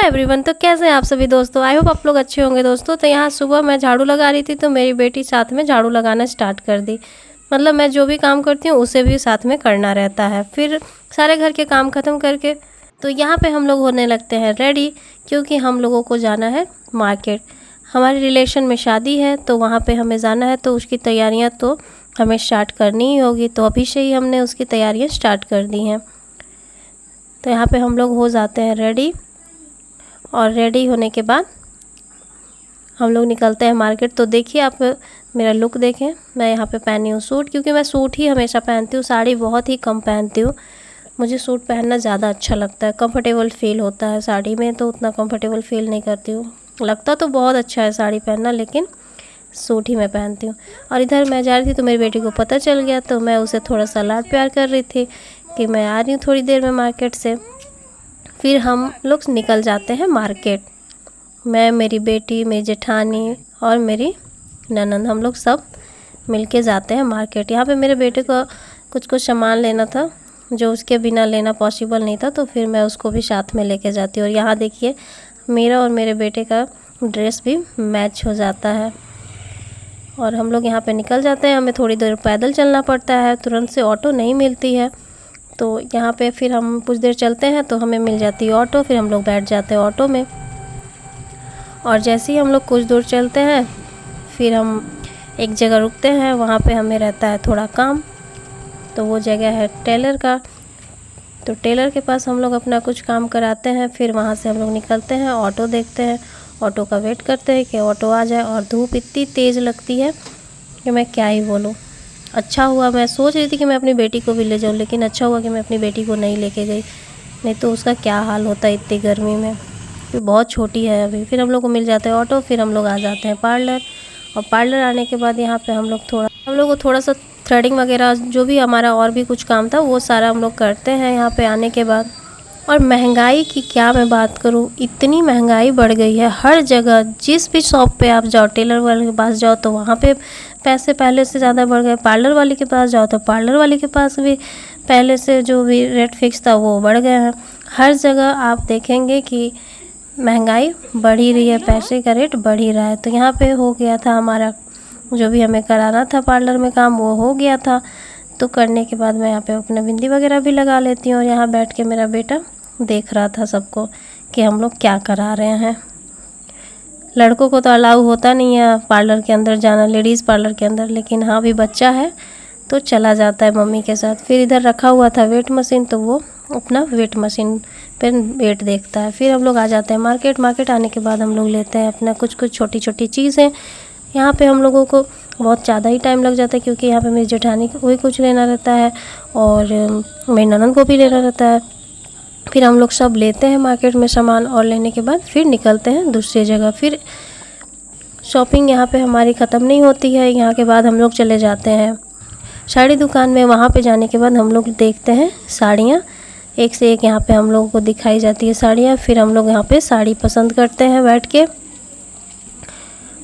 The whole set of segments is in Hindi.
Hello everyone. तो कैसे हैं आप सभी दोस्तों? आई होप आप लोग अच्छे होंगे दोस्तों। तो यहाँ सुबह मैं झाड़ू लगा रही थी तो मेरी बेटी साथ में झाड़ू लगाना स्टार्ट कर दी। मतलब मैं जो भी काम करती हूँ उसे भी साथ में करना रहता है। फिर सारे घर के काम ख़त्म करके तो यहाँ पे हम लोग होने लगते हैं रेडी, क्योंकि हम लोगों को जाना है मार्केट। हमारे रिलेशन में शादी है तो वहाँ पे हमें जाना है, तो उसकी तैयारियाँ तो हमें स्टार्ट करनी ही होगी। तो अभी से ही हमने उसकी तैयारियाँ स्टार्ट कर दी हैं। तो यहाँ पे हम लोग हो जाते हैं रेडी, और रेडी होने के बाद हम लोग निकलते हैं मार्केट। तो देखिए आप मेरा लुक देखें। मैं यहाँ पे पहनी हूँ सूट, क्योंकि मैं सूट ही हमेशा पहनती हूँ, साड़ी बहुत ही कम पहनती हूँ। मुझे सूट पहनना ज़्यादा अच्छा लगता है, कंफर्टेबल फील होता है। साड़ी में तो उतना कंफर्टेबल फील नहीं करती हूँ। लगता तो बहुत अच्छा है साड़ी पहनना, लेकिन सूट ही मैं पहनती हूँ। और इधर मैं जा रही थी तो मेरी बेटी को पता चल गया, तो मैं उसे थोड़ा सा लाड प्यार कर रही थी कि मैं आ रही हूँ थोड़ी देर में मार्केट से। फिर हम लोग निकल जाते हैं मार्केट। मैं, मेरी बेटी, मेरी जेठानी और मेरी ननंद, हम लोग सब मिलके जाते हैं मार्केट। यहाँ पे मेरे बेटे को कुछ सामान लेना था जो उसके बिना लेना पॉसिबल नहीं था, तो फिर मैं उसको भी साथ में लेके जाती हूँ। और यहाँ देखिए मेरा और मेरे बेटे का ड्रेस भी मैच हो जाता है। और हम लोग यहाँ पे निकल जाते हैं। हमें थोड़ी देर पैदल चलना पड़ता है, तुरंत से ऑटो नहीं मिलती है। तो यहाँ पे फिर हम कुछ देर चलते हैं तो हमें मिल जाती है ऑटो। फिर हम लोग बैठ जाते हैं ऑटो में, और जैसे ही हम लोग कुछ दूर चलते हैं फिर हम एक जगह रुकते हैं। वहाँ पे हमें रहता है थोड़ा काम, तो वो जगह है टेलर का। तो टेलर के पास हम लोग अपना कुछ काम कराते हैं। फिर वहाँ से हम लोग निकलते हैं, ऑटो देखते हैं, ऑटो का वेट करते हैं कि ऑटो आ जाए। और धूप इतनी तेज़ लगती है कि मैं क्या ही बोलूँ। अच्छा हुआ, मैं सोच रही थी कि मैं अपनी बेटी को भी ले जाऊँ, लेकिन अच्छा हुआ कि मैं अपनी बेटी को नहीं लेके गई, नहीं तो उसका क्या हाल होता है इतनी गर्मी में। फिर बहुत छोटी है अभी। फिर हम लोग को मिल जाता है ऑटो। फिर हम लोग आ जाते हैं पार्लर। और पार्लर आने के बाद यहाँ पे हम लोग को थोड़ा सा थ्रेडिंग वगैरह जो भी हमारा और भी कुछ काम था वो सारा हम लोग करते हैं यहाँ पे आने के बाद। और महंगाई की क्या मैं बात करूँ, इतनी महंगाई बढ़ गई है हर जगह। जिस भी शॉप पे आप जाओ, टेलर वाले के पास जाओ तो वहाँ पे पैसे पहले से ज़्यादा बढ़ गए। पार्लर वाले के पास जाओ तो पार्लर वाले के पास भी पहले से जो भी रेट फिक्स था वो बढ़ गए हैं। हर जगह आप देखेंगे कि महंगाई बढ़ ही रही है, पैसे का रेट बढ़ ही रहा है। तो यहाँ पे हो गया था हमारा जो भी हमें कराना था पार्लर में काम, वो हो गया था। तो करने के बाद मैं यहाँ पे अपना बिंदी वगैरह भी लगा लेती हूँ। और यहाँ बैठ के मेरा बेटा देख रहा था सबको कि हम लोग क्या करा रहे हैं। लड़कों को तो अलाउ होता नहीं है पार्लर के अंदर जाना, लेडीज़ पार्लर के अंदर, लेकिन हाँ भी बच्चा है तो चला जाता है मम्मी के साथ। फिर इधर रखा हुआ था वेट मशीन, तो वो अपना वेट मशीन पर वेट देखता है। फिर हम लोग आ जाते हैं मार्केट। मार्केट आने के बाद हम लोग लेते हैं अपना कुछ छोटी छोटी चीज़ें। यहाँ पे हम लोगों को बहुत ज़्यादा ही टाइम लग जाता है, क्योंकि यहाँ पे मेरी जेठानी को भी कुछ लेना रहता है और मेरी ननद को भी लेना रहता है। फिर हम लोग सब लेते हैं मार्केट में सामान, और लेने के बाद फिर निकलते हैं दूसरी जगह। फिर शॉपिंग यहाँ पे हमारी ख़त्म नहीं होती है। यहाँ के बाद हम लोग चले जाते हैं साड़ी दुकान में। वहाँ पे जाने के बाद हम लोग देखते हैं साड़ियाँ, एक से एक यहाँ पे हम लोगों को दिखाई जाती है साड़ियाँ। फिर हम लोग यहाँ पे साड़ी पसंद करते हैं बैठ के।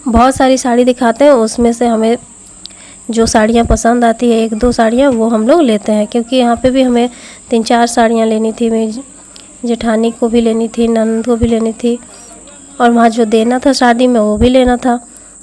बहुत सारी साड़ी दिखाते हैं, उसमें से हमें जो साड़ियाँ पसंद आती है, एक दो साड़ियाँ, वो हम लोग लेते हैं। क्योंकि यहाँ पे भी हमें 3-4 साड़ियाँ लेनी थी। मेरी जेठानी को भी लेनी थी, ननद को भी लेनी थी, और वहाँ जो देना था शादी में वो भी लेना था।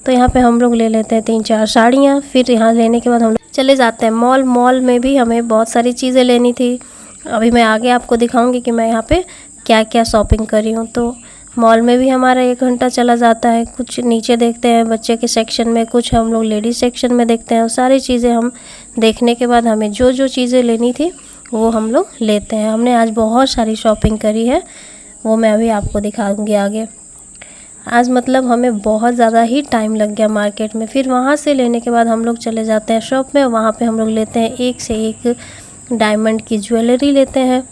तो यहाँ पे हम लोग ले लेते हैं 3-4 साड़ियाँ। फिर यहाँ लेने के बाद हम लोग चले जाते हैं मॉल। मॉल में भी हमें बहुत सारी चीज़ें लेनी थी। अभी मैं आगे आपको दिखाऊंगी कि मैं यहाँ पे क्या क्या शॉपिंग करी हूँ। तो मॉल में भी हमारा 1 घंटा चला जाता है। कुछ नीचे देखते हैं बच्चे के सेक्शन में, कुछ हम लोग लेडीज़ सेक्शन में देखते हैं। और सारी चीज़ें हम देखने के बाद हमें जो जो चीज़ें लेनी थी वो हम लोग लेते हैं। हमने आज बहुत सारी शॉपिंग करी है, वो मैं अभी आपको दिखाऊंगी आगे। आज मतलब हमें बहुत ज़्यादा ही टाइम लग गया मार्केट में। फिर वहाँ से लेने के बाद हम लोग चले जाते हैं शॉप में। वहाँ पे हम लोग लेते हैं एक से एक डायमंड की ज्वेलरी लेते हैं,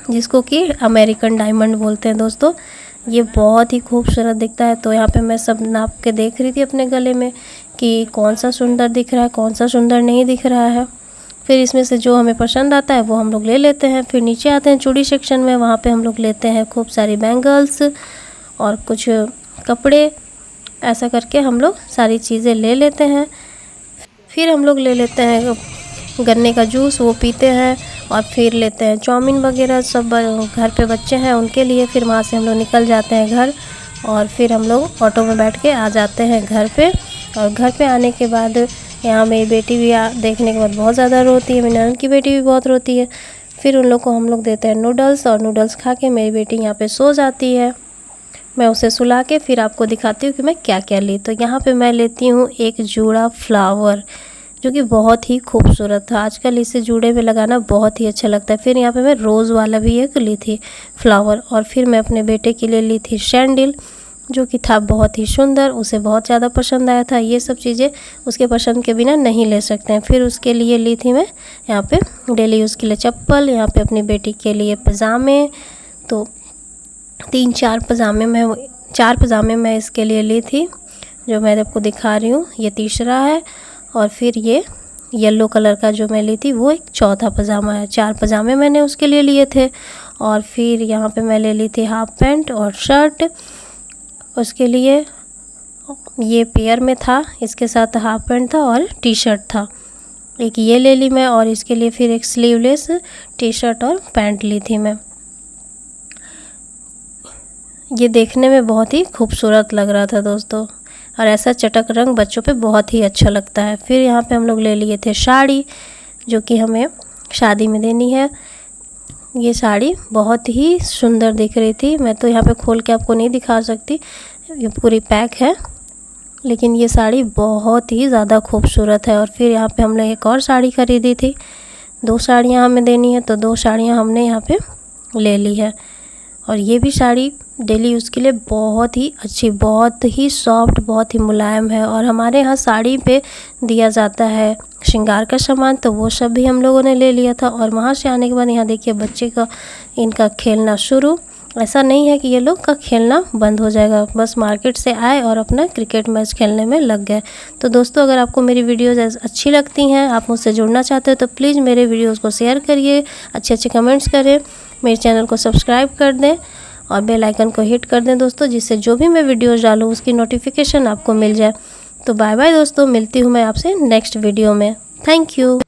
जिसको कि अमेरिकन डायमंड बोलते हैं दोस्तों। ये बहुत ही खूबसूरत दिखता है। तो यहाँ पे मैं सब नाप के देख रही थी अपने गले में कि कौन सा सुंदर दिख रहा है, कौन सा सुंदर नहीं दिख रहा है। फिर इसमें से जो हमें पसंद आता है वो हम लोग ले लेते हैं। फिर नीचे आते हैं चूड़ी सेक्शन में। वहाँ पे हम लोग लेते हैं खूब सारी बैंगल्स और कुछ कपड़े। ऐसा करके हम लोग सारी चीज़ें ले लेते हैं। फिर हम लोग ले लेते हैं गन्ने का जूस, वो पीते हैं। और फिर लेते हैं चाउमीन वगैरह, सब घर पे बच्चे हैं उनके लिए। फिर वहाँ से हम लोग निकल जाते हैं घर, और फिर हम लोग ऑटो में बैठ के आ जाते हैं घर पे। और घर पे आने के बाद यहाँ मेरी बेटी भी देखने के बाद बहुत ज़्यादा रोती है, मेरी ननद की बेटी भी बहुत रोती है। फिर उन लोग को हम लोग देते हैं नूडल्स, और नूडल्स खा के मेरी बेटी यहाँ पे सो जाती है। मैं उसे सुला के फिर आपको दिखाती हूँ कि मैं क्या क्या ली। तो यहाँ पे मैं लेती हूँ एक जूड़ा फ्लावर, जो कि बहुत ही खूबसूरत था। आजकल इसे जूड़े में लगाना बहुत ही अच्छा लगता है। फिर यहाँ पे मैं रोज़ वाला भी एक ली थी फ्लावर। और फिर मैं अपने बेटे के लिए ली थी सैंडल, जो कि था बहुत ही सुंदर, उसे बहुत ज़्यादा पसंद आया था। ये सब चीज़ें उसके पसंद के बिना नहीं ले सकते हैं। फिर उसके लिए ली थी मैं यहाँ पे डेली यूज़ के लिए चप्पल, यहाँ पे अपनी बेटी के लिए पजामे। तो 4 पजामे मैं इसके लिए ली थी, जो मैं आपको दिखा रही हूँ, ये तीसरा है। और फिर ये येलो कलर का जो मैं ली थी वो एक चौथा पजामा है। 4 पजामे मैंने उसके लिए लिए थे। और फिर यहाँ पे मैं ले ली थी हाफ पैंट और शर्ट उसके लिए, ये पेयर में था, इसके साथ हाफ पैंट था और टी शर्ट था। एक ये ले ली मैं, और इसके लिए फिर एक स्लीवलेस टी शर्ट और पैंट ली थी मैं। ये देखने में बहुत ही खूबसूरत लग रहा था दोस्तों, और ऐसा चटक रंग बच्चों पे बहुत ही अच्छा लगता है। फिर यहाँ पे हम लोग ले लिए थे साड़ी, जो कि हमें शादी में देनी है। ये साड़ी बहुत ही सुंदर दिख रही थी। मैं तो यहाँ पे खोल के आपको नहीं दिखा सकती, ये पूरी पैक है, लेकिन ये साड़ी बहुत ही ज़्यादा खूबसूरत है। और फिर यहाँ पे हमने एक और साड़ी ख़रीदी थी। 2 साड़ियाँ हमें देनी है, तो 2 साड़ियाँ हमने यहाँ पे ले ली है। और ये भी साड़ी डेली यूज़ के लिए बहुत ही अच्छी, बहुत ही सॉफ्ट, बहुत ही मुलायम है। और हमारे यहाँ साड़ी पे दिया जाता है श्रृंगार का सामान, तो वो सब भी हम लोगों ने ले लिया था। और वहाँ से आने के बाद यहाँ देखिए बच्चे का इनका खेलना शुरू। ऐसा नहीं है कि ये लोग का खेलना बंद हो जाएगा, बस मार्केट से आए और अपना क्रिकेट मैच खेलने में लग गए। तो दोस्तों, अगर आपको मेरी वीडियोज़ अच्छी लगती हैं, आप मुझसे जुड़ना चाहते हो, तो प्लीज़ मेरे वीडियोज़ को शेयर करिए, अच्छे कमेंट्स करें, मेरे चैनल को सब्सक्राइब कर दें और बेल आइकन को हिट कर दें दोस्तों, जिससे जो भी मैं वीडियोज़ डालूँ उसकी नोटिफिकेशन आपको मिल जाए। तो बाय बाय दोस्तों, मिलती हूँ मैं आपसे नेक्स्ट वीडियो में। Thank you.